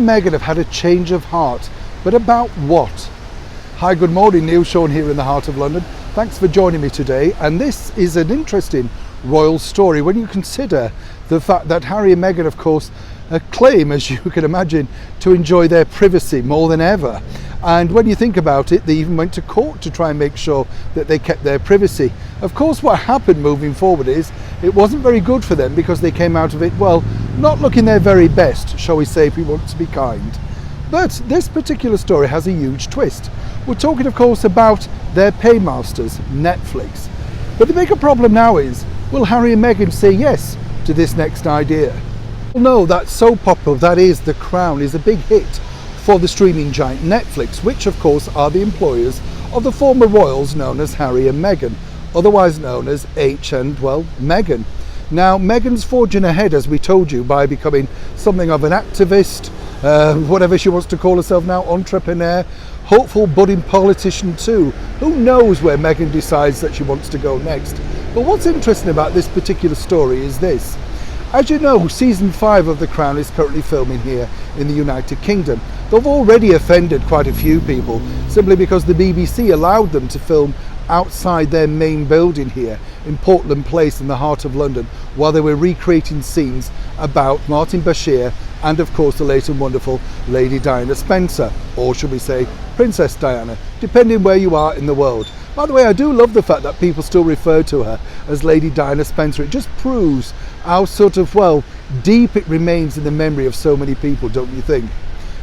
and Meghan have had a change of heart, but about what? Hi, good morning, Neil Sean here in the heart of London. Thanks for joining me today, and this is an interesting royal story when you consider the fact that Harry and Meghan, of course, claim, as you can imagine, to enjoy their privacy more than ever. And when you think about it, they even went to court to try and make sure that they kept their privacy. Of course, what happened moving forward is it wasn't very good for them because they came out of it, well, not looking their very best, shall we say, if we want to be kind. But this particular story has a huge twist. We're talking, of course, about their paymasters, Netflix. But the bigger problem now is, will Harry and Meghan say yes to this next idea? Well, no, that soap opera, that is The Crown, is a big hit for the streaming giant Netflix, which of course are the employers of the former royals known as Harry and Meghan, otherwise known as H and, well, Meghan. Now, Meghan's forging ahead, as we told you, by becoming something of an activist, whatever she wants to call herself now, entrepreneur, hopeful budding politician too. Who knows where Meghan decides that she wants to go next? But what's interesting about this particular story is this. As you know, season 5 of The Crown is currently filming here in the United Kingdom. They've already offended quite a few people simply because the BBC allowed them to film outside their main building here in Portland Place in the heart of London while they were recreating scenes about Martin Bashir and of course the late and wonderful Lady Diana Spencer, or should we say Princess Diana, depending where you are in the world. By the way, I do love the fact that people still refer to her as Lady Diana Spencer. It just proves how sort of, well, deep it remains in the memory of so many people, don't you think?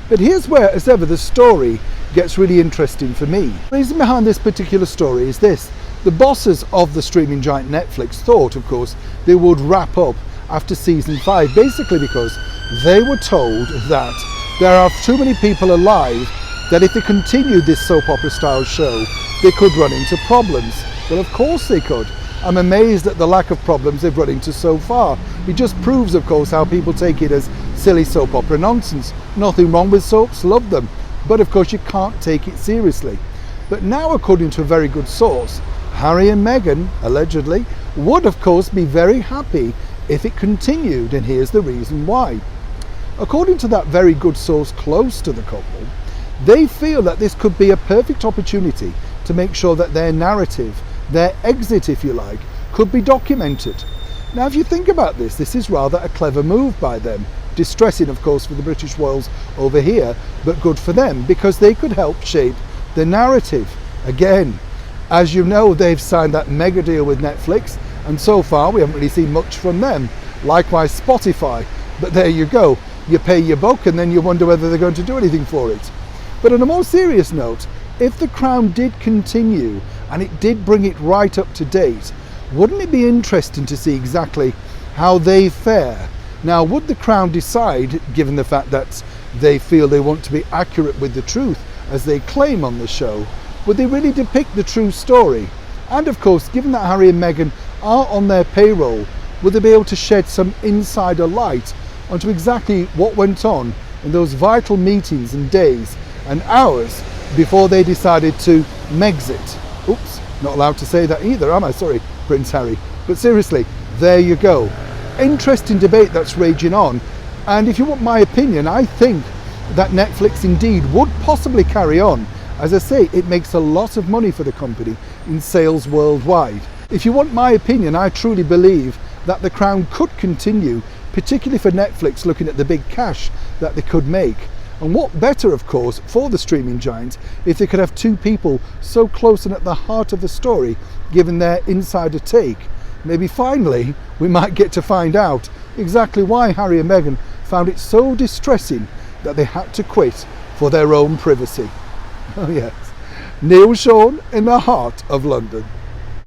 But here's where, as ever, the story gets really interesting for me. The reason behind this particular story is this. The bosses of the streaming giant Netflix thought, of course, they would wrap up after season 5, basically because they were told that there are too many people alive that if they continued this soap opera style show, they could run into problems. Well, of course they could. I'm amazed at the lack of problems they've run into so far. It just proves, of course, how people take it as silly soap opera nonsense. Nothing wrong with soaps, love them. But of course you can't take it seriously. But now, according to a very good source, Harry and Meghan, allegedly, would of course be very happy if it continued, and here's the reason why. According to that very good source close to the couple, they feel that this could be a perfect opportunity to make sure that their narrative, their exit if you like, could be documented. Now if you think about this, this is rather a clever move by them. Distressing of course for the British royals over here, but good for them because they could help shape the narrative. Again, as you know, they've signed that mega deal with Netflix and so far we haven't really seen much from them. Likewise Spotify, but there you go. You pay your buck and then you wonder whether they're going to do anything for it. But on a more serious note, if The Crown did continue and it did bring it right up to date, wouldn't it be interesting to see exactly how they fare? Now, would The Crown decide, given the fact that they feel they want to be accurate with the truth, as they claim on the show, would they really depict the true story? And of course, given that Harry and Meghan are on their payroll, would they be able to shed some insider light onto exactly what went on in those vital meetings and days and hours before they decided to Megxit? Oops, not allowed to say that either, am I? Sorry, Prince Harry. But seriously, there you go. Interesting debate that's raging on. And if you want my opinion, I think that Netflix indeed would possibly carry on. As I say, it makes a lot of money for the company in sales worldwide. If you want my opinion, I truly believe that The Crown could continue, particularly for Netflix looking at the big cash that they could make. And what better, of course, for the streaming giant if they could have two people so close and at the heart of the story, given their insider take. Maybe finally we might get to find out exactly why Harry and Meghan found it so distressing that they had to quit for their own privacy. Oh yes, Neil Sean in the heart of London.